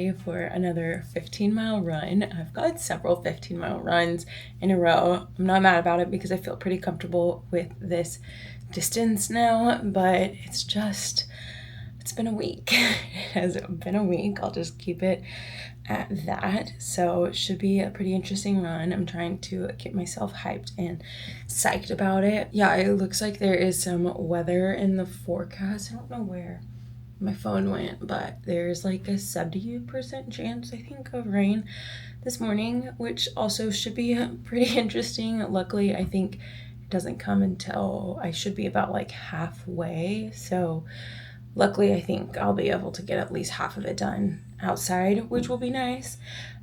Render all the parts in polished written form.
ready for another 15-mile run. I've got several 15-mile runs in a row. I'm not mad about it because I feel pretty comfortable with this distance now, but it's been a week. It has been a week. I'll just keep it at that. So it should be a pretty interesting run. I'm trying to get myself hyped and psyched about it. Yeah, it looks like there is some weather in the forecast. I don't know where my phone went, but there's like a 70% chance, I think, of rain this morning, which also should be pretty interesting. Luckily, I think it doesn't come until I should be about like halfway. So luckily, I think I'll be able to get at least half of it done outside, which will be nice.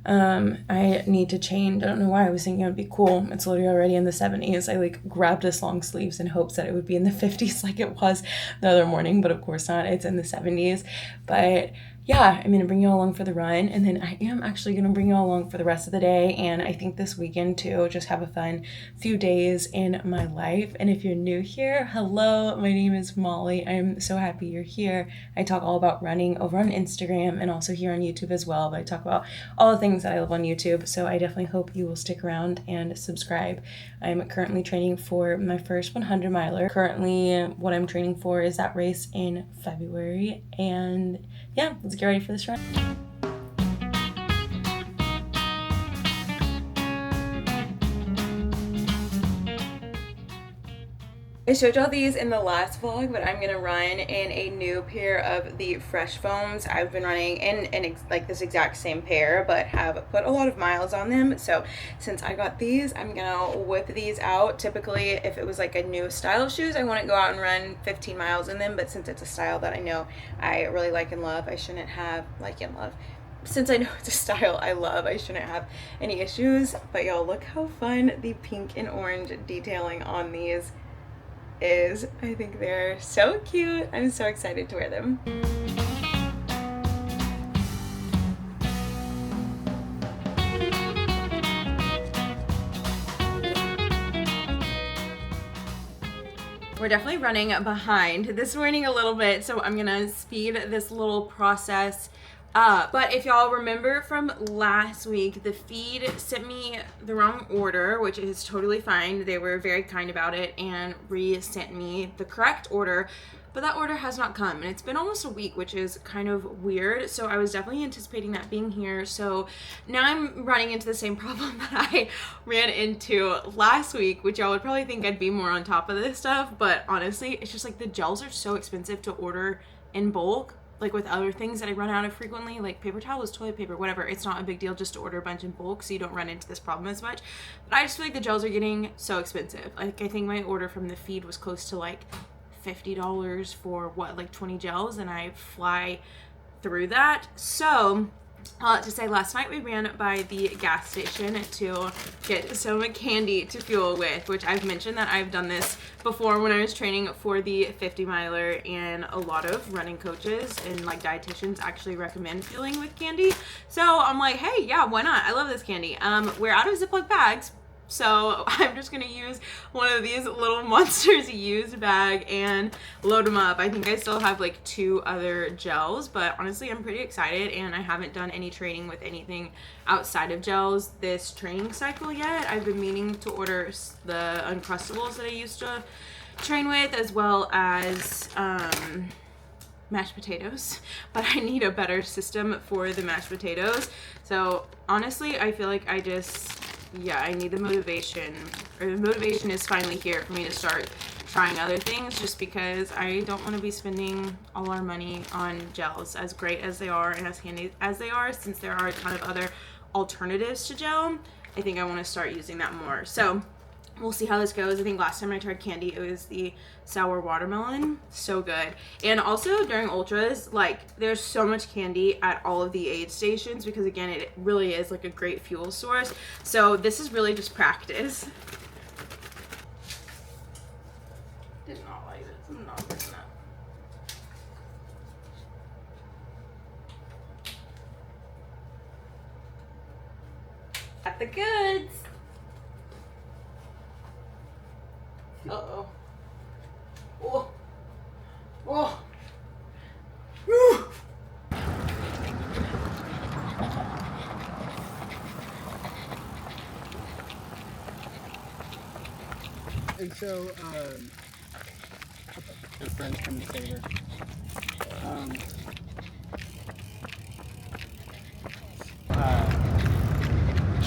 I need to change. I don't know why I was thinking it would be cool. It's literally already in the 70s. I like grabbed this long sleeves in hopes that it would be in the 50s like it was the other morning, but of course not. It's in the 70s. But yeah, I'm going to bring you all along for the run, and then I am actually going to bring you all along for the rest of the day, and I think this weekend too, just have a fun few days in my life. And if you're new here, hello, my name is Molly. I'm so happy you're here. I talk all about running over on Instagram and also here on YouTube as well, but I talk about all the things that I love on YouTube, so I definitely hope you will stick around and subscribe. I'm currently training for my first 100 miler. Currently, what I'm training for is that race in February, and yeah, let's get ready for this run. I showed y'all these in the last vlog, but I'm gonna run in a new pair of the Fresh Foams. I've been running in like this exact same pair, but have put a lot of miles on them. So since I got these, I'm gonna whip these out. Typically, if it was like a new style of shoes, I wouldn't go out and run 15 miles in them, but since it's a style that I know I really like and love, I shouldn't have since I know it's a style I love, I shouldn't have any issues. But y'all, look how fun the pink and orange detailing on these is. I think they're so cute. I'm so excited to wear them. We're definitely running behind this morning a little bit, so I'm gonna speed this little process up. But if y'all remember from last week, the feed sent me the wrong order, which is totally fine. They were very kind about it and re-sent me the correct order, but that order has not come, and it's been almost a week, which is kind of weird. So I was definitely anticipating that being here. So now I'm running into the same problem that I ran into last week, which y'all would probably think I'd be more on top of this stuff, but honestly, it's just like the gels are so expensive to order in bulk. Like with other things that I run out of frequently, like paper towels, toilet paper, whatever, it's not a big deal just to order a bunch in bulk so you don't run into this problem as much. But I just feel like the gels are getting so expensive. Like I think my order from the feed was close to like $50 for what, like 20 gels, and I fly through that. So to say, last night we ran by the gas station to get some candy to fuel with, which I've mentioned that I've done this before when I was training for the 50 miler, and a lot of running coaches and like dietitians actually recommend fueling with candy. So I'm like, hey, yeah, why not? I love this candy. We're out of Ziploc bags, so I'm just gonna use one of these little Monsters used bag and load them up. I think I still have like 2 other gels, but honestly I'm pretty excited, and I haven't done any training with anything outside of gels this training cycle yet. I've been meaning to order the Uncrustables that I used to train with, as well as mashed potatoes, but I need a better system for the mashed potatoes. So honestly, I feel like I need the motivation, or the motivation is finally here for me to start trying other things, just because I don't want to be spending all our money on gels, as great as they are and as handy as they are. Since there are a ton of other alternatives to gel, I think I want to start using that more. So we'll see how this goes. I think last time I tried candy, it was the sour watermelon. So good. And also during ultras, like there's so much candy at all of the aid stations, because again, it really is like a great fuel source. So this is really just practice. Did not like this. I'm not doing that. Got the goods. Uh-oh. Oh. Oh. Woo. And so, her friends come to save her.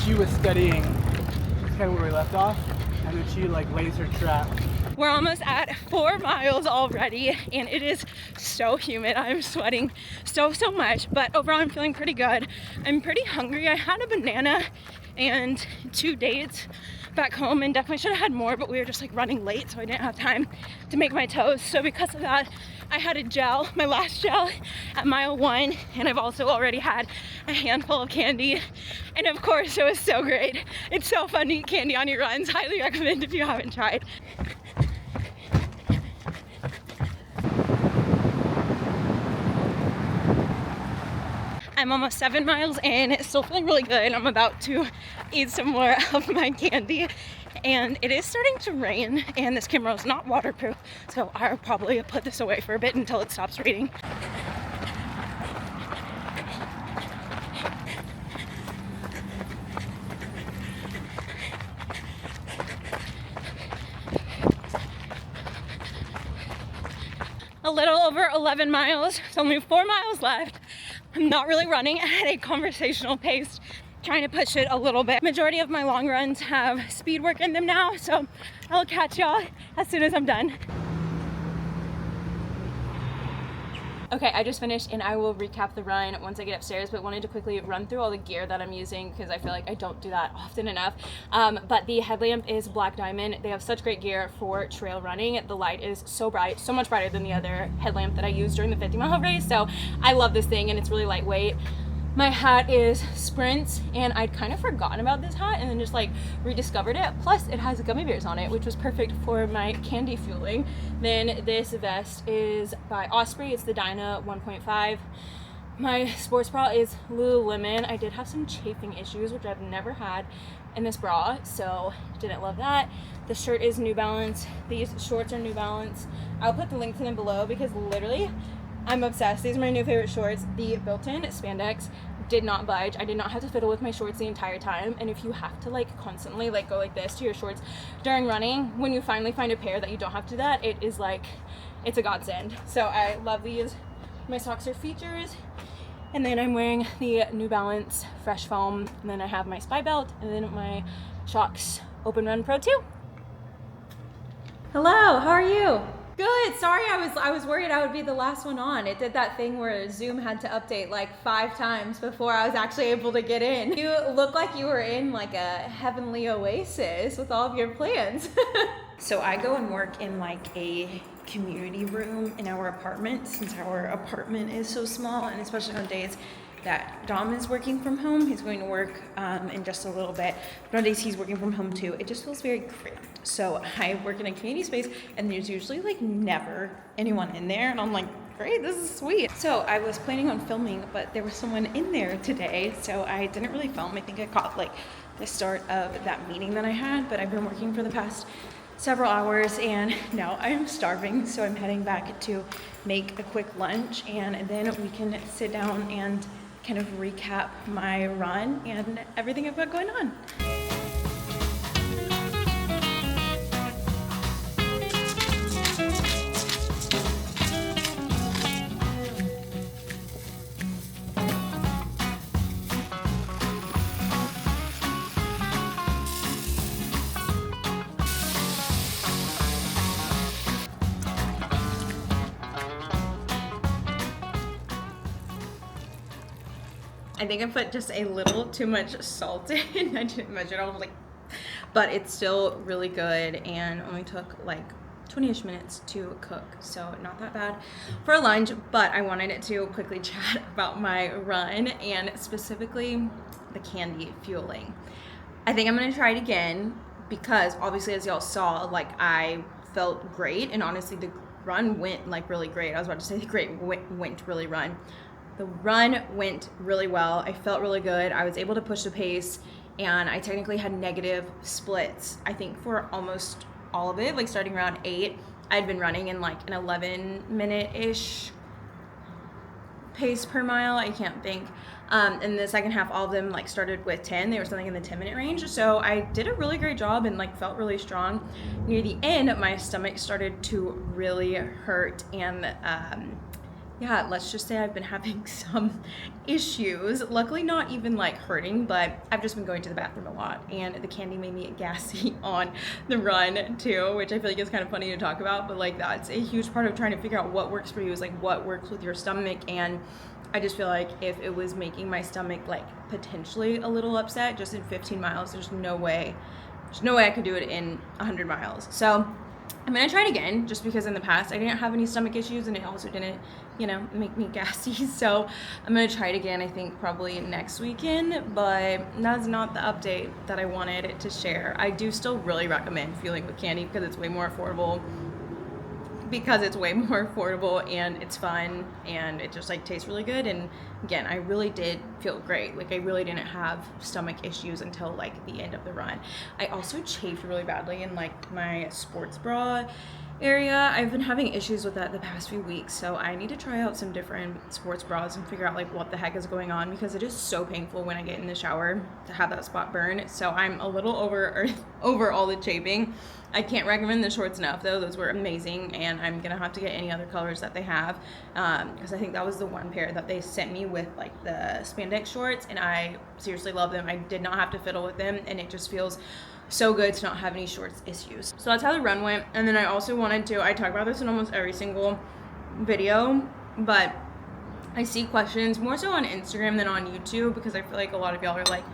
She was studying kind of where we left off, and then she like lays her trap. We're almost at 4 miles already, and it is so humid. I'm sweating so much, but overall I'm feeling pretty good. I'm pretty hungry. I had a banana and 2 dates back home, and definitely should have had more, but we were just like running late, so I didn't have time to make my toast. So because of that, I had a gel, my last gel at mile 1, and I've also already had a handful of candy, and of course it was so great. It's so fun to eat candy on your runs. Highly recommend if you haven't tried. I'm almost 7 miles in, still feeling really good. I'm about to eat some more of my candy, and it is starting to rain, and this camera is not waterproof, so I'll probably put this away for a bit until it stops raining. A little over 11 miles, so only 4 miles left. I'm not really running at a conversational pace, trying to push it a little bit. Majority of my long runs have speed work in them now, so I'll catch y'all as soon as I'm done. Okay, I just finished, and I will recap the run once I get upstairs, but wanted to quickly run through all the gear that I'm using because I feel like I don't do that often enough. But the headlamp is Black Diamond. They have such great gear for trail running. The light is so bright, so much brighter than the other headlamp that I used during the 50-mile race. So I love this thing, and it's really lightweight. My hat is Sprint's, and I'd kind of forgotten about this hat and then just like rediscovered it. Plus it has gummy bears on it, which was perfect for my candy fueling. Then this vest is by Osprey. It's the Dyna 1.5. My sports bra is Lululemon. I did have some chafing issues, which I've never had in this bra, so didn't love that. The shirt is New Balance. These shorts are New Balance. I'll put the link to them below because literally I'm obsessed. These are my new favorite shorts. The built-in spandex did not budge. I did not have to fiddle with my shorts the entire time. And if you have to like constantly like go like this to your shorts during running, when you finally find a pair that you don't have to do that, it is like, it's a godsend. So I love these. My socks are Features. And then I'm wearing the New Balance Fresh Foam. And then I have my Spy Belt, and then my Shox Open Run Pro 2. Hello, how are you? Good. Sorry, I was worried I would be the last one on. It did that thing where Zoom had to update like 5 times before I was actually able to get in. You look like you were in like a heavenly oasis with all of your plans. So I go and work in like a community room in our apartment, since our apartment is so small, and especially on days that Dom is working from home. He's going to work in just a little bit, but on days he's working from home too, it just feels very cramped. So I work in a community space, and there's usually like never anyone in there, and I'm like, great, this is sweet. So I was planning on filming, but there was someone in there today, so I didn't really film. I think I caught like the start of that meeting that I had, but I've been working for the past several hours, and now I am starving, so I'm heading back to make a quick lunch, and then we can sit down and kind of recap my run and everything I've got going on. I think I put just a little too much salt in. I didn't measure it. I was like, but it's still really good, and only took like 20-ish minutes to cook, so not that bad for a lunch. But I wanted it to quickly chat about my run, and specifically the candy fueling. I think I'm gonna try it again because obviously, as y'all saw, like I felt great, and honestly the run went like really great. I was about to say went really run. The run went really well. I felt really good. I was able to push the pace, and I technically had negative splits, I think, for almost all of it. Like starting around 8, I'd been running in like an 11-minute-ish pace per mile. I can't think. And the second half, all of them like started with 10. They were something in the 10-minute range. So I did a really great job and like felt really strong. Near the end, my stomach started to really hurt, and yeah, let's just say I've been having some issues. Luckily not even like hurting, but I've just been going to the bathroom a lot, and the candy made me gassy on the run too, which I feel like is kind of funny to talk about, but like that's a huge part of trying to figure out what works for you, is like what works with your stomach. And I just feel like if it was making my stomach like potentially a little upset just in 15 miles, there's no way I could do it in 100 miles. So I'm gonna try it again, just because in the past I didn't have any stomach issues, and it also didn't, make me gassy. So I'm gonna try it again, I think probably next weekend, but that's not the update that I wanted to share. I do still really recommend fueling with candy because it's way more affordable, and it's fun, and it just like tastes really good. And again, I really did feel great. Like I really didn't have stomach issues until like the end of the run. I also chafed really badly in like my sports bra area. I've been having issues with that the past few weeks, so I need to try out some different sports bras and figure out like what the heck is going on, because it is so painful when I get in the shower to have that spot burn. So I'm a little over all the chafing. I can't recommend the shorts enough though. Those were amazing, and I'm gonna have to get any other colors that they have, because I think that was the one pair that they sent me with like the spandex shorts, and I seriously love them. I did not have to fiddle with them, and it just feels so good to not have any shorts issues. So that's how the run went. And then I also wanted to, I talk about this in almost every single video, but I see questions more so on Instagram than on YouTube, because I feel like a lot of y'all are like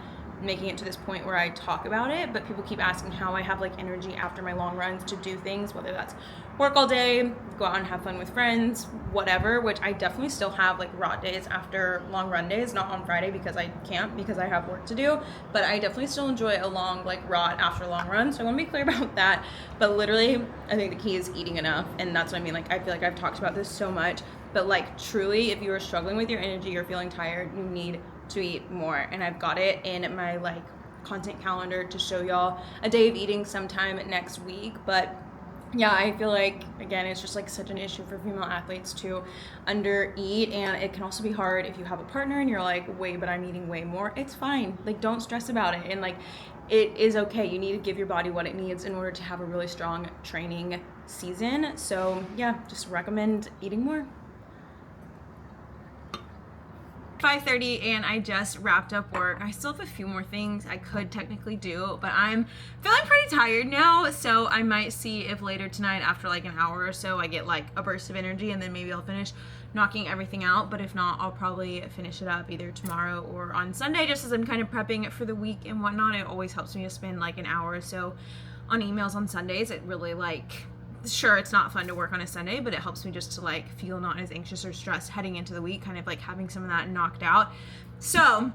making it to this point where I talk about it, but people keep asking how I have like energy after my long runs to do things, whether that's work all day, go out and have fun with friends, whatever, which I definitely still have like rot days after long run days, not on Friday because I can't, because I have work to do, but I definitely still enjoy a long like rot after a long run. So I want to be clear about that. But literally I think the key is eating enough, and that's what I mean. Like I feel like I've talked about this so much, but like truly, if you are struggling with your energy or feeling tired, you need to eat more. And I've got it in my like content calendar to show y'all a day of eating sometime next week. But yeah, I feel like again it's just like such an issue for female athletes to under eat, and it can also be hard if you have a partner and you're like, wait, but I'm eating way more. It's fine, like don't stress about it, and like it is okay. You need to give your body what it needs in order to have a really strong training season. So yeah, just recommend eating more. 5:30 and I just wrapped up work. I still have a few more things I could technically do, but I'm feeling pretty tired now, so I might see if later tonight after like an hour or so I get like a burst of energy, and then maybe I'll finish knocking everything out. But if not, I'll probably finish it up either tomorrow or on Sunday, just as I'm kind of prepping for the week and whatnot. It always helps me to spend like an hour or so on emails on Sundays. It really like, sure, it's not fun to work on a Sunday, but it helps me just to like feel not as anxious or stressed heading into the week, kind of like having some of that knocked out. So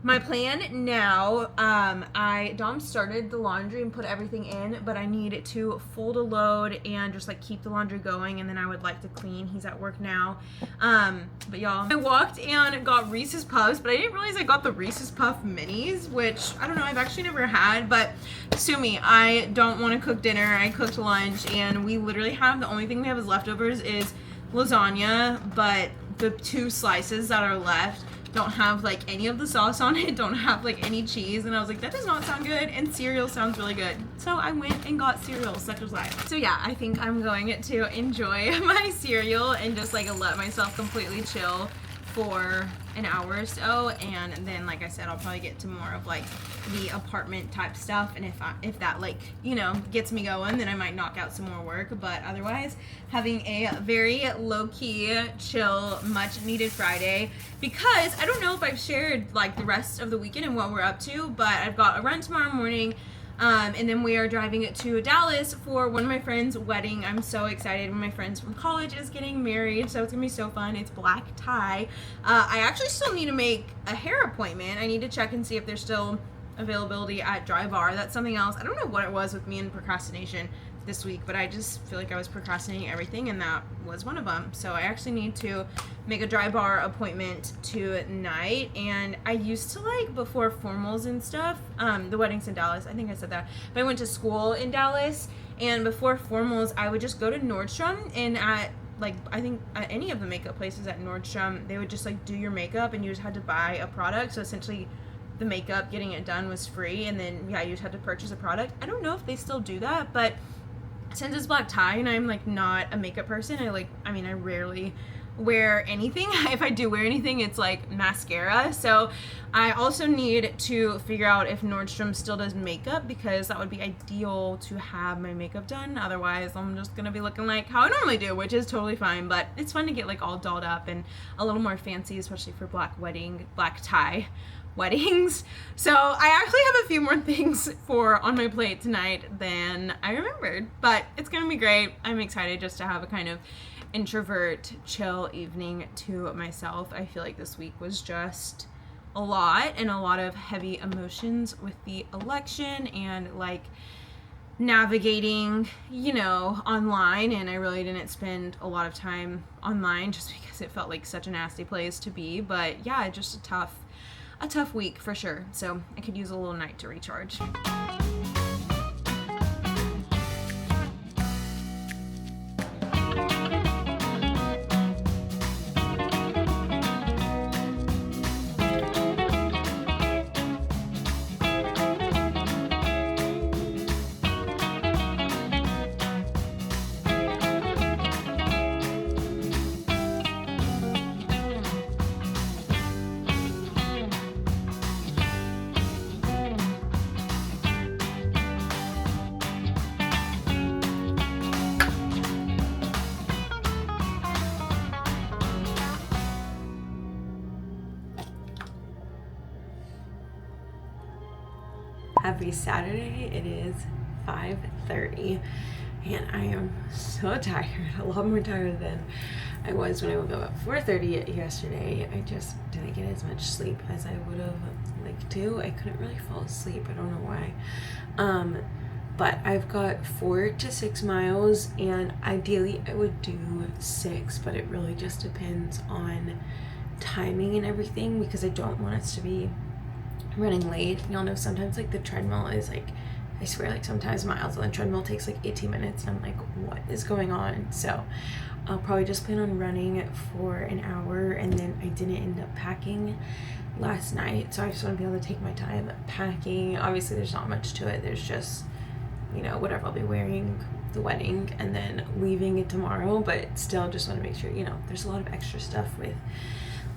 my plan now, Dom started the laundry and put everything in, but I need to fold a load and just like keep the laundry going, and then I would like to clean. He's at work now. But y'all, I walked and got Reese's Puffs, but I didn't realize I got the Reese's Puff Minis, which I don't know, I've actually never had, but sue me, I don't want to cook dinner. I cooked lunch, and we literally have, the only thing we have as leftovers is lasagna, but the 2 slices that are left don't have like any of the sauce on it, don't have like any cheese, and I was like, that does not sound good, and cereal sounds really good. So I went and got cereal, such as life. So yeah, I think I'm going to enjoy my cereal and just like let myself completely chill for an hour or so, and then like I said, I'll probably get to more of like the apartment type stuff, and if that like, you know, gets me going, then I might knock out some more work. But otherwise, having a very low-key, chill, much needed Friday, because I don't know if I've shared like the rest of the weekend and what we're up to, but I've got a run tomorrow morning. And then we are driving to Dallas for one of my friends' wedding. I'm so excited. One of my friends from college is getting married, so it's gonna be so fun. It's black tie. I actually still need to make a hair appointment. I need to check and see if there's still availability at Dry Bar. That's something else. I don't know what it was with me and procrastination this week, but I just feel like I was procrastinating everything, and that was one of them. So I actually need to make a Dry Bar appointment tonight. And I used to like, before formals and stuff, the wedding's in Dallas, I think I said that, but I went to school in Dallas, and before formals I would just go to Nordstrom, and at like, I think at any of the makeup places at Nordstrom, they would just like do your makeup and you just had to buy a product. So essentially the makeup, getting it done was free, and then yeah, you just had to purchase a product. I don't know if they still do that, but since it's black tie and I'm like not a makeup person, I rarely wear anything. If I do wear anything, it's like mascara. So I also need to figure out if Nordstrom still does makeup, because that would be ideal to have my makeup done. Otherwise, I'm just gonna be looking like how I normally do, which is totally fine, but it's fun to get like all dolled up and a little more fancy, especially for black tie weddings. So I actually have a few more things on my plate tonight than I remembered, but it's gonna be great. I'm excited just to have a kind of introvert chill evening to myself. I feel like this week was just a lot, and a lot of heavy emotions with the election and like navigating, online, and I really didn't spend a lot of time online just because it felt like such a nasty place to be. But yeah, just a tough week for sure. So I could use a little night to recharge. Happy Saturday. It is 5:30 and I am so tired, a lot more tired than I was when I woke up at 4:30 yesterday. I just didn't get as much sleep as I would have liked to. I couldn't really fall asleep. I don't know why. But I've got 4 to 6 miles, and ideally I would do 6, but it really just depends on timing and everything, because I don't want us to be running late. Y'all know sometimes like the treadmill is like, I swear, like sometimes miles on the treadmill takes like 18 minutes and I'm like, what is going on? So I'll probably just plan on running for an hour, and then I didn't end up packing last night, so I just want to be able to take my time packing. Obviously there's not much to it, there's just, whatever I'll be wearing the wedding and then leaving it tomorrow, but still just want to make sure, there's a lot of extra stuff with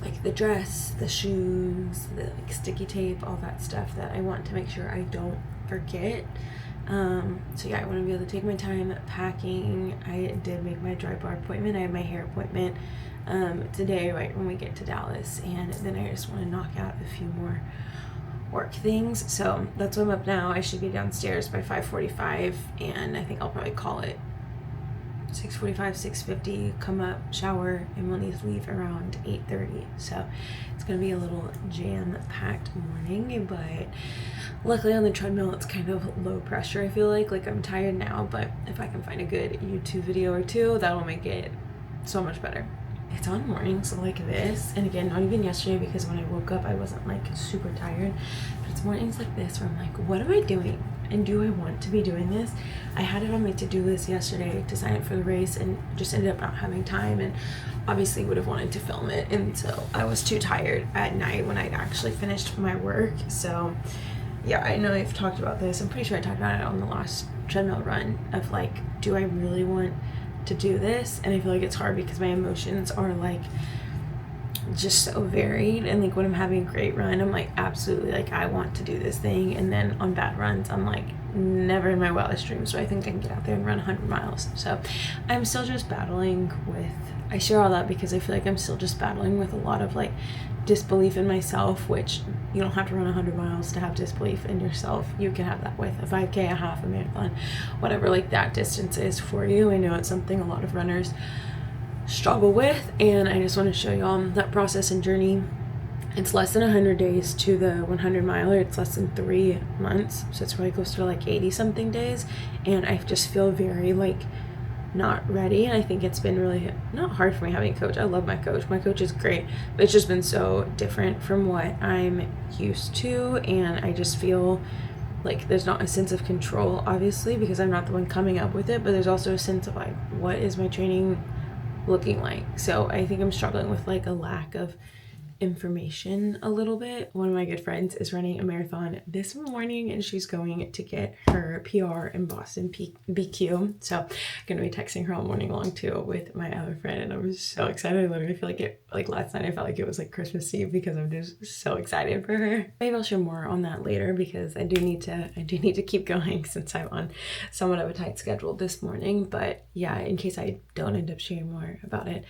like the dress, the shoes, the like sticky tape, all that stuff that I want to make sure I don't forget. So yeah, I want to be able to take my time packing. I did make my dry bar appointment. I have my hair appointment today right when we get to Dallas, and then I just want to knock out a few more work things. So that's why I'm up now. I should be downstairs by 5:45, and I think I'll probably call it 6:45, 6:50, come up, shower, and we'll need to leave around 8:30. So it's gonna be a little jam-packed morning, but luckily on the treadmill it's kind of low pressure. I feel like I'm tired now, but if I can find a good YouTube video or two, that'll make it so much better. It's on mornings like this, and again, not even yesterday, because when I woke up I wasn't like super tired, but it's mornings like this where I'm like, what am I doing? And do I want to be doing this? I had it on my to-do list yesterday to sign up for the race, and just ended up not having time, and obviously would have wanted to film it, and so I was too tired at night when I'd actually finished my work. So yeah, I know I've talked about this. I'm pretty sure I talked about it on the last treadmill run of like, do I really want to do this? And I feel like it's hard because my emotions are like just so varied, and like when I'm having a great run, I'm like, absolutely, like I want to do this thing, and then on bad runs I'm like, never in my wildest dreams do I think I can get out there and run 100 miles. So I'm still just battling with, I share all that because I feel like I'm still just battling with a lot of like disbelief in myself, which you don't have to run 100 miles to have disbelief in yourself. You can have that with a 5K, a half, a marathon, whatever like that distance is for you. I know it's something a lot of runners struggle with, and I just want to show y'all that process and journey. It's less than 100 days to the 100 miler. It's less than 3 months, so it's probably close to like 80 something days, and I just feel very like not ready. And I think it's been really not hard for me having a coach. I love my coach is great, but it's just been so different from what I'm used to, and I just feel like there's not a sense of control, obviously, because I'm not the one coming up with it, but there's also a sense of like, what is my training looking like. So I think I'm struggling with like a lack of information a little bit. One of my good friends is running a marathon this morning and she's going to get her PR in Boston BQ. So I'm gonna be texting her all morning long too with my other friend, and I'm so excited. I literally feel like it, like last night I felt like it was like Christmas Eve because I'm just so excited for her. Maybe I'll share more on that later because I do need to keep going since I'm on somewhat of a tight schedule this morning. But yeah, in case I don't end up sharing more about it,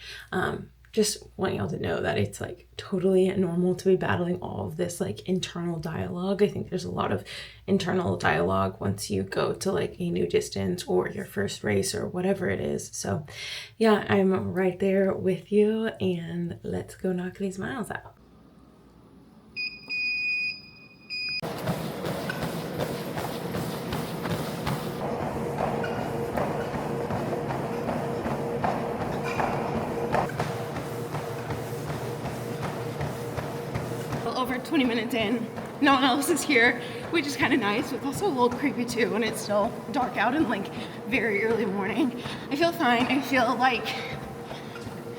just want y'all to know that it's like totally normal to be battling all of this like internal dialogue. I think there's a lot of internal dialogue once you go to like a new distance or your first race or whatever it is. So yeah, I'm right there with you, and let's go knock these miles out. Over 20 minutes in, no one else is here, which is kind of nice, but also a little creepy too when it's still dark out and like very early morning. I feel fine. I feel like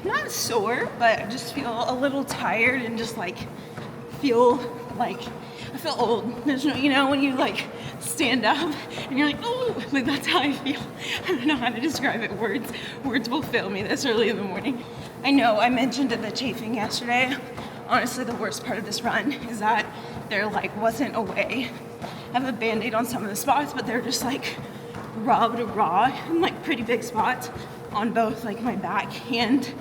not sore, but I just feel a little tired and just like feel like I feel old. There's no, you know, when you like stand up and you're like, oh, like that's how I feel. I don't know how to describe it. Words will fail me this early in the morning. I know I mentioned the chafing yesterday. Honestly, the worst part of this run is that there like wasn't a way. I have a band-aid on some of the spots, but they're just like rubbed raw and like pretty big spots on both like my back and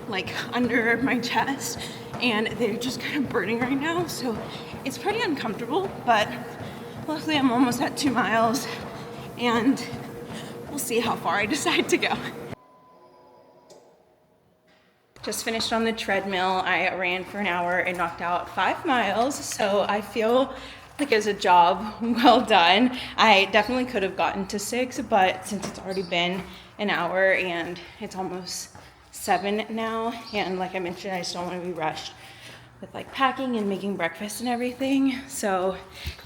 like under my chest, and they're just kind of burning right now, so it's pretty uncomfortable. But luckily I'm almost at 2 miles and we'll see how far I decide to go. Just finished on the treadmill. I ran for an hour and knocked out 5 miles, so I feel like it was a job well done. I definitely could have gotten to 6, but since it's already been an hour and it's almost 7 now, and like I mentioned, I just don't want to be rushed with like packing and making breakfast and everything. So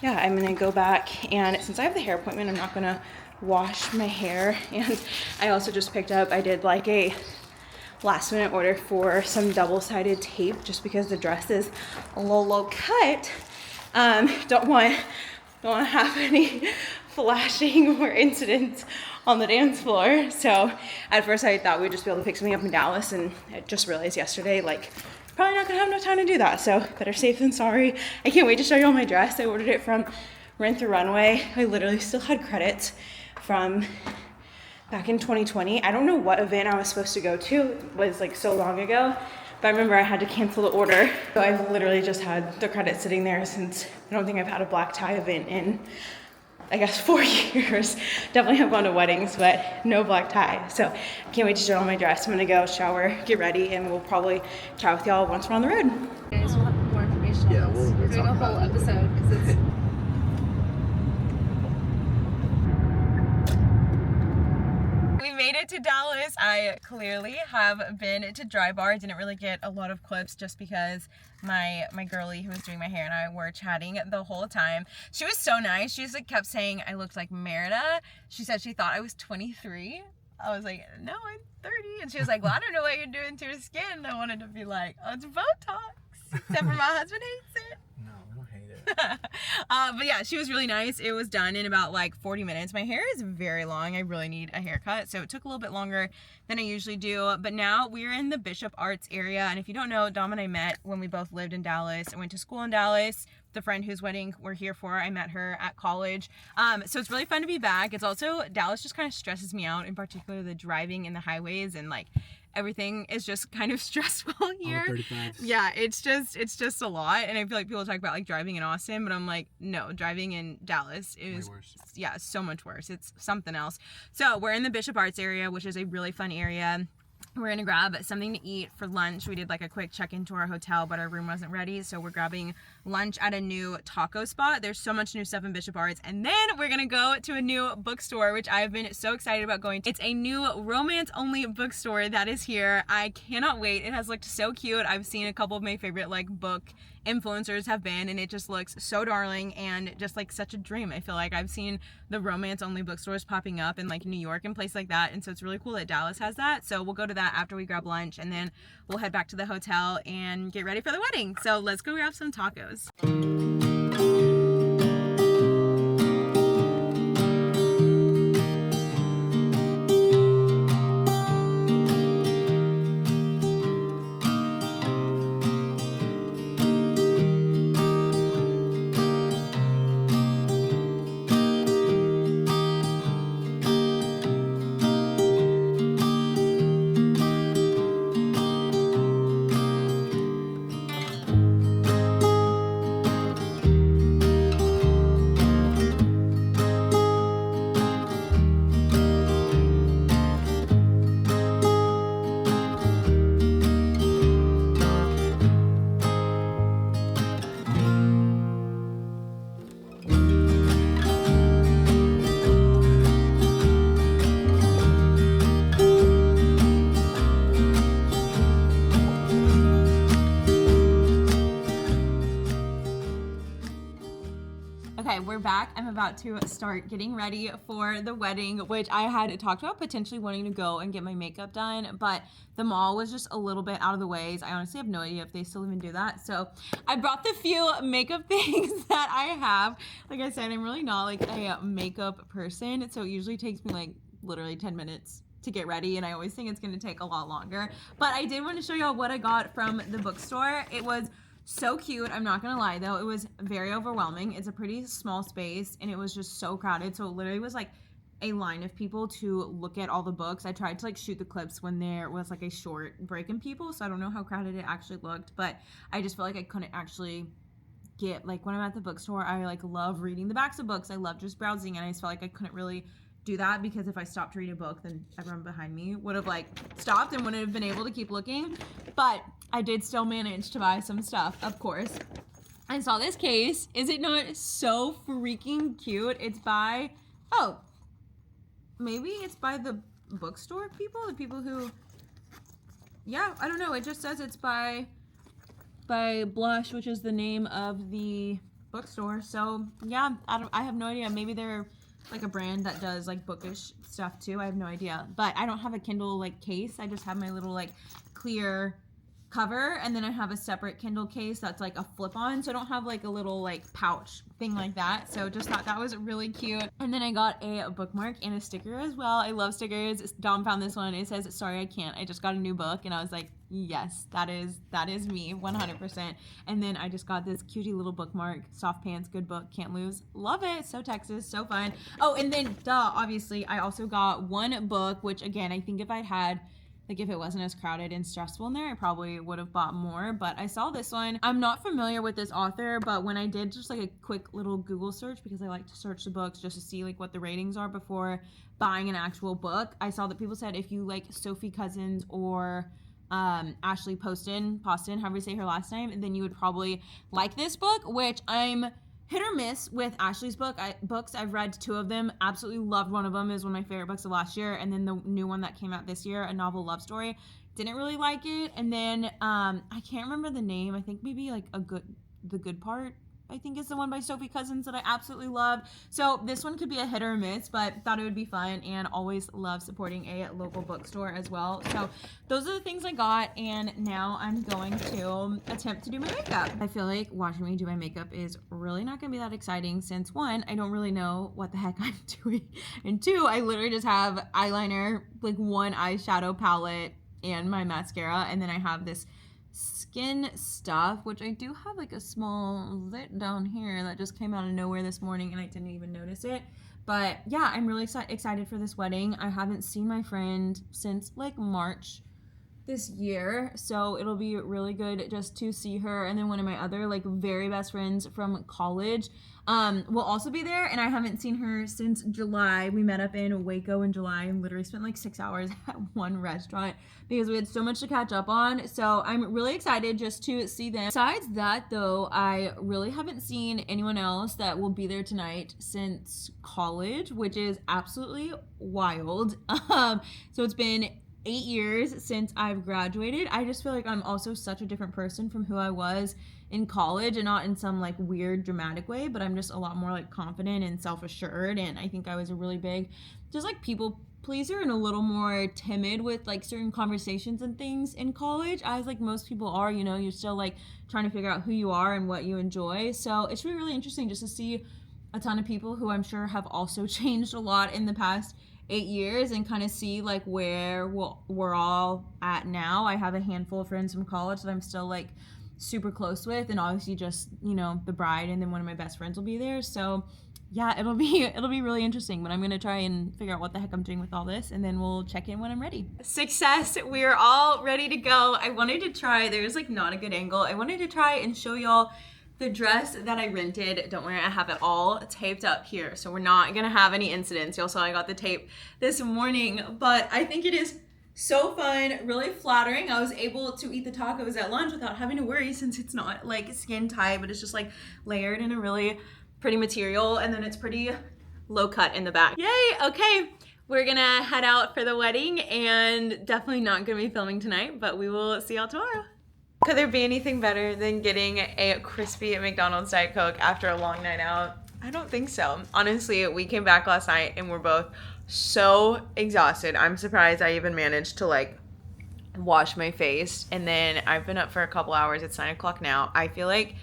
yeah, I'm gonna go back, and since I have the hair appointment, I'm not gonna wash my hair. And I also just picked up, I did like a last minute order for some double-sided tape just because the dress is a little low cut. Don't want to have any flashing or incidents on the dance floor. So at first I thought we'd just be able to pick something up in Dallas, and I just realized yesterday like probably not gonna have enough time to do that, so better safe than sorry. I can't wait to show you all my dress. I ordered it from Rent the Runway. I literally still had credits from back in 2020. I don't know what event I was supposed to go to. It was like so long ago, but I remember I had to cancel the order. So I've literally just had the credit sitting there since I don't think I've had a black tie event in, I guess, 4 years. Definitely have gone to weddings, but no black tie. So I can't wait to show all my dress. I'm gonna go shower, get ready, and we'll probably chat with y'all once we're on the road. Guys, we'll have more information on this. We're doing a whole episode because it's We made it to Dallas. I clearly have been to Dry Bar. Didn't really get a lot of clips just because my girlie who was doing my hair and I were chatting the whole time. She was so nice. She just like kept saying I looked like Merida. She said she thought I was 23. I was like, no, I'm 30. And she was like, well, I don't know what you're doing to your skin. I wanted to be like, oh, it's Botox. Except for my husband hates it. No, I don't hate it. But yeah, she was really nice. It was done in about like 40 minutes. My hair is very long. I really need a haircut, so it took a little bit longer than I usually do. But now we're in the Bishop Arts area, and if you don't know, Dom and I met when we both lived in Dallas. I went to school in Dallas. The friend whose wedding we're here for, I met her at college. So it's really fun to be back. It's also, Dallas just kind of stresses me out, in particular the driving in the highways, and like everything is just kind of stressful here. Yeah, it's just a lot. And I feel like people talk about like driving in Austin, but I'm like, no, driving in Dallas is yeah, so much worse. It's something else. So we're in the Bishop Arts area, which is a really fun area. We're gonna grab something to eat for lunch. We did like a quick check into our hotel, but our room wasn't ready, so we're grabbing lunch at a new taco spot. There's so much new stuff in Bishop Arts. And then we're gonna go to a new bookstore, which I've been so excited about going to. It's a new romance-only bookstore that is here. I cannot wait. It has looked so cute. I've seen a couple of my favorite like book influencers have been, and it just looks so darling and just like such a dream. I feel like I've seen the romance-only bookstores popping up in like New York and places like that, and so it's really cool that Dallas has that. So we'll go to that after we grab lunch, and then we'll head back to the hotel and get ready for the wedding. So let's go grab some tacos. Okay, we're back. I'm about to start getting ready for the wedding, which I had talked about potentially wanting to go and get my makeup done, but the mall was just a little bit out of the ways. I honestly have no idea if they still even do that. So I brought the few makeup things that I have. Like I said, I'm really not like a makeup person, so it usually takes me like literally 10 minutes to get ready, and I always think it's going to take a lot longer. But I did want to show y'all what I got from the bookstore. It was so cute. I'm not gonna lie though, it was very overwhelming. It's a pretty small space and it was just so crowded. So it literally was like a line of people to look at all the books. I tried to like shoot the clips when there was like a short break in people, so I don't know how crowded it actually looked, but I just felt like I couldn't actually get, like when I'm at the bookstore, I like love reading the backs of books. I love just browsing, and I just felt like I couldn't really do that because if I stopped to read a book, then everyone behind me would have like stopped and wouldn't have been able to keep looking. But I did still manage to buy some stuff, of course. I saw this case. Is it not so freaking cute? It's by, oh, maybe it's by the bookstore people, the people who, yeah, I don't know. It just says it's by Blush, which is the name of the bookstore. So yeah, I have no idea. Maybe they're like a brand that does like bookish stuff too. I have no idea. But I don't have a Kindle like case. I just have my little like clear cover, and then I have a separate Kindle case that's like a flip on, so I don't have like a little like pouch thing like that. So just thought that was really cute. And then I got a bookmark and a sticker as well. I love stickers. Dom found this one. It says, "Sorry, I can't. I just got a new book." And I was like, yes, that is me 100%. And then I just got this cutie little bookmark, Soft Pants, good book, can't lose. Love it. So Texas, so fun. Oh, and then obviously I also got one book, which again, I think if I had, like if it wasn't as crowded and stressful in there, I probably would have bought more, but I saw this one. I'm not familiar with this author, but when I did just like a quick little Google search, because I like to search the books just to see like what the ratings are before buying an actual book, I saw that people said if you like Sophie Cousins or Ashley Poston, however you say her last name, then you would probably like this book, which I'm hit or miss with Ashley's books. I've read 2 of them, absolutely loved one of them. Is one of my favorite books of last year, and then the new one that came out this year, A Novel Love Story, didn't really like it. And then I can't remember the name. I think maybe like The Good Part, I think is the one by Sophie Cousins that I absolutely love. So this one could be a hit or miss, but thought it would be fun, and always love supporting a local bookstore as well. So those are the things I got, and now I'm going to attempt to do my makeup. I feel like watching me do my makeup is really not gonna be that exciting since 1, I don't really know what the heck I'm doing, and 2, I literally just have eyeliner, like 1 eyeshadow palette and my mascara, and then I have this skin stuff, which I do have like a small zit down here that just came out of nowhere this morning and I didn't even notice it. But yeah, I'm really excited for this wedding. I haven't seen my friend since like March this year, so it'll be really good just to see her. And then one of my other like very best friends from college will also be there, and I haven't seen her since July. We met up in Waco in July and literally spent like 6 hours at one restaurant because we had so much to catch up on. So I'm really excited just to see them. Besides that though, I really haven't seen anyone else that will be there tonight since college, which is absolutely wild. So it's been 8 years since I've graduated. I just feel like I'm also such a different person from who I was in college, and not in some like weird dramatic way, but I'm just a lot more like confident and self-assured. And I think I was a really big just like people pleaser and a little more timid with like certain conversations and things in college, as like most people are. You know, you're still like trying to figure out who you are and what you enjoy. So it's really interesting just to see a ton of people who I'm sure have also changed a lot in the past 8 years, and kind of see like where we're all at now. I have a handful of friends from college that I'm still like super close with, and obviously just, you know, the bride and then one of my best friends will be there. So yeah, it'll be really interesting, but I'm gonna try and figure out what the heck I'm doing with all this, and then we'll check in when I'm ready. Success, we're all ready to go. I wanted to try, there's like not a good angle, I wanted to try and show y'all the dress that I rented. Don't worry, I have it all taped up here, so we're not gonna have any incidents. Y'all saw I got the tape this morning, but I think it is so fun, really flattering. I was able to eat the tacos at lunch without having to worry, since it's not like skin tight, but it's just like layered in a really pretty material, and then it's pretty low cut in the back. Yay, okay. We're gonna head out for the wedding, and definitely not gonna be filming tonight, but we will see y'all tomorrow. Could there be anything better than getting a crispy McDonald's Diet Coke after a long night out? I don't think so. Honestly, we came back last night and we're both so exhausted. I'm surprised I even managed to like wash my face. And then I've been up for a couple hours. It's 9 o'clock now. I feel like,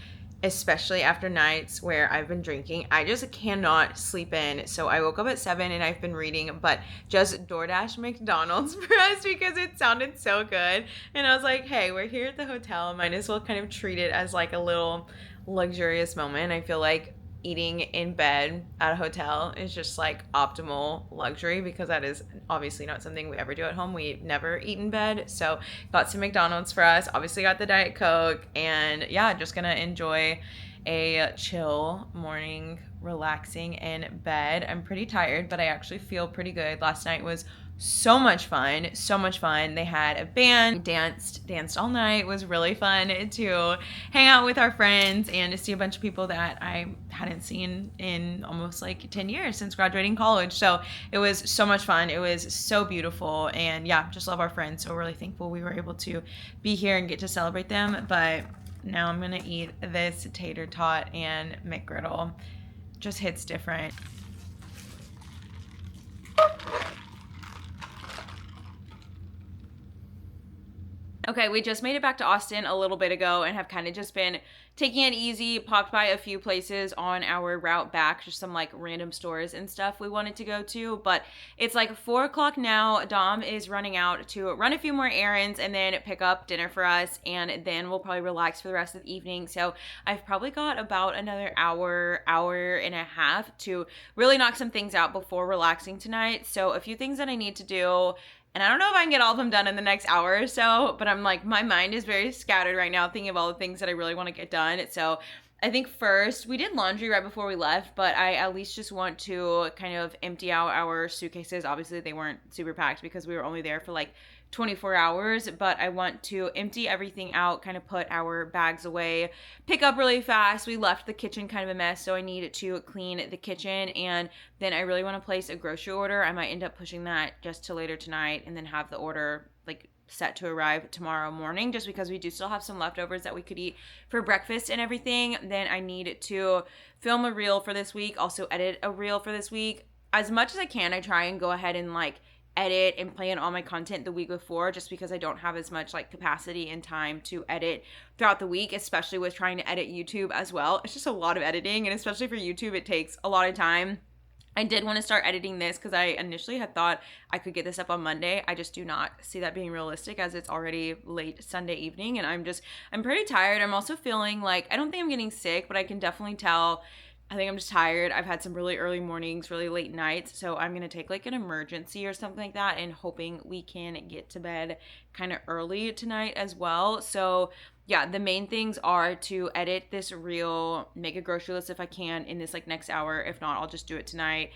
especially after nights where I've been drinking, I just cannot sleep in. So I woke up at 7 and I've been reading, but just DoorDash McDonald's for us because it sounded so good. And I was like, hey, we're here at the hotel, might as well kind of treat it as like a little luxurious moment. I feel like eating in bed at a hotel is just like optimal luxury, because that is obviously not something we ever do at home. We never eat in bed. So got some McDonald's for us, obviously got the Diet Coke, and yeah, just gonna enjoy a chill morning, relaxing in bed. I'm pretty tired, but I actually feel pretty good. Last night was so much fun, so much fun. They had a band, danced all night. It was really fun to hang out with our friends and to see a bunch of people that I hadn't seen in almost like 10 years since graduating college. So it was so much fun. It was so beautiful, and yeah, just love our friends. So really thankful we were able to be here and get to celebrate them. But now I'm gonna eat this tater tot and McGriddle. Just hits different. Okay, we just made it back to Austin a little bit ago and have kind of just been taking it easy, popped by a few places on our route back, just some like random stores and stuff we wanted to go to. But it's like 4 o'clock now. Dom is running out to run a few more errands and then pick up dinner for us, and then we'll probably relax for the rest of the evening. So I've probably got about another hour and a half to really knock some things out before relaxing tonight. So a few things that I need to do, and I don't know if I can get all of them done in the next hour or so, but I'm like, my mind is very scattered right now thinking of all the things that I really want to get done. So I think first, we did laundry right before we left, but I at least just want to kind of empty out our suitcases. Obviously, they weren't super packed because we were only there for like 24 hours, but I want to empty everything out, kind of put our bags away, pick up really fast. We left the kitchen kind of a mess, so I need to clean the kitchen, and then I really want to place a grocery order. I might end up pushing that just to later tonight and then have the order like set to arrive tomorrow morning, just because we do still have some leftovers that we could eat for breakfast and everything. Then I need to film a reel for this week, also edit a reel for this week. As much as I can, I try and go ahead and like edit and plan all my content the week before, just because I don't have as much like capacity and time to edit throughout the week, especially with trying to edit YouTube as well. It's just a lot of editing, and especially for YouTube, it takes a lot of time. I did want to start editing this because I initially had thought I could get this up on Monday. I just do not see that being realistic, as it's already late Sunday evening, and I'm pretty tired. I'm also feeling like, I don't think I'm getting sick, but I can definitely tell I think I'm just tired. I've had some really early mornings, really late nights. So I'm going to take like an emergency or something like that and hoping we can get to bed kind of early tonight as well. So yeah, the main things are to edit this reel, make a grocery list if I can in this like next hour. If not, I'll just do it tonight.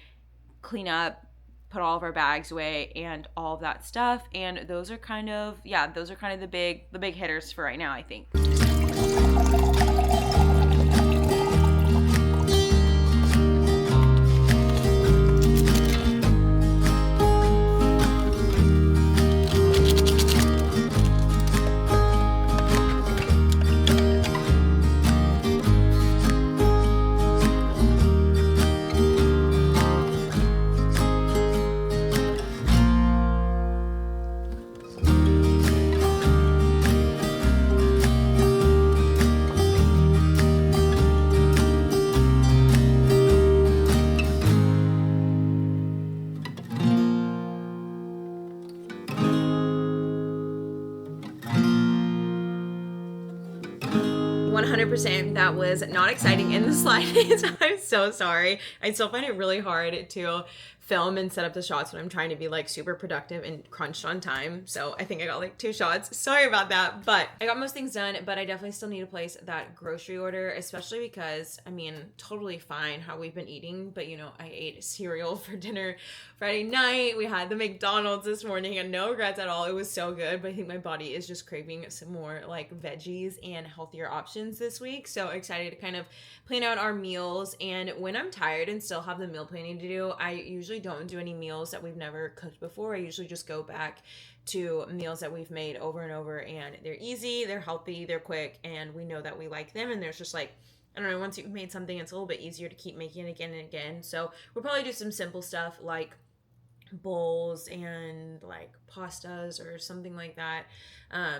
Clean up, put all of our bags away and all of that stuff. And those are kind of, yeah, those are kind of the big hitters for right now, I think. 100% that was not exciting in the slightest. I'm so sorry. I still find it really hard to film and set up the shots when I'm trying to be like super productive and crunched on time. So I think I got like 2 shots. Sorry about that, but I got most things done, but I definitely still need to place that grocery order, especially because, I mean, totally fine how we've been eating, but you know, I ate cereal for dinner Friday night. We had the McDonald's this morning and no regrets at all. It was so good, but I think my body is just craving some more like veggies and healthier options this week. So excited to kind of plan out our meals. And when I'm tired and still have the meal planning to do, I usually don't do any meals that we've never cooked before. I usually just go back to meals that we've made over and over, and they're easy, they're healthy, they're quick, and we know that we like them. And there's just like, I don't know, once you've made something, it's a little bit easier to keep making it again and again. So we'll probably do some simple stuff like bowls and like pastas or something like that.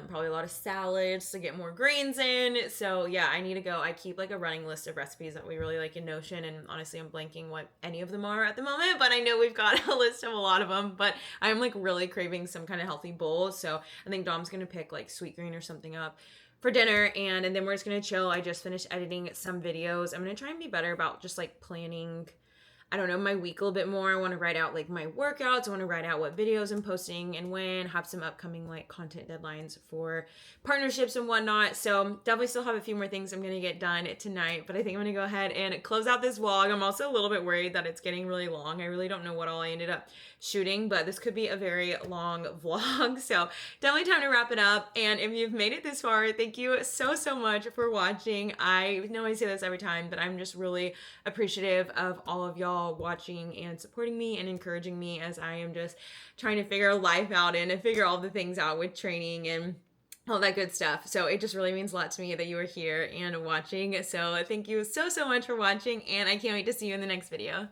Probably a lot of salads to get more greens in. So yeah, I need to go. I keep like a running list of recipes that we really like in Notion, and honestly I'm blanking what any of them are at the moment, but I know we've got a list of a lot of them. But I'm like really craving some kind of healthy bowl, so I think Dom's gonna pick like sweet green or something up for dinner, and then we're just gonna chill. I just finished editing some videos. I'm gonna try and be better about just like planning, I don't know, my week a little bit more. I want to write out like my workouts. I want to write out what videos I'm posting and when, have some upcoming like content deadlines for partnerships and whatnot. So definitely still have a few more things I'm going to get done tonight, but I think I'm going to go ahead and close out this vlog. I'm also a little bit worried that it's getting really long. I really don't know what all I ended up shooting, but this could be a very long vlog. So definitely time to wrap it up. And if you've made it this far, thank you so much for watching. I know I say this every time, but I'm just really appreciative of all of y'all watching and supporting me and encouraging me as I am just trying to figure life out and figure all the things out with training and all that good stuff. So it just really means a lot to me that you are here and watching. So thank you so much for watching, and I can't wait to see you in the next video.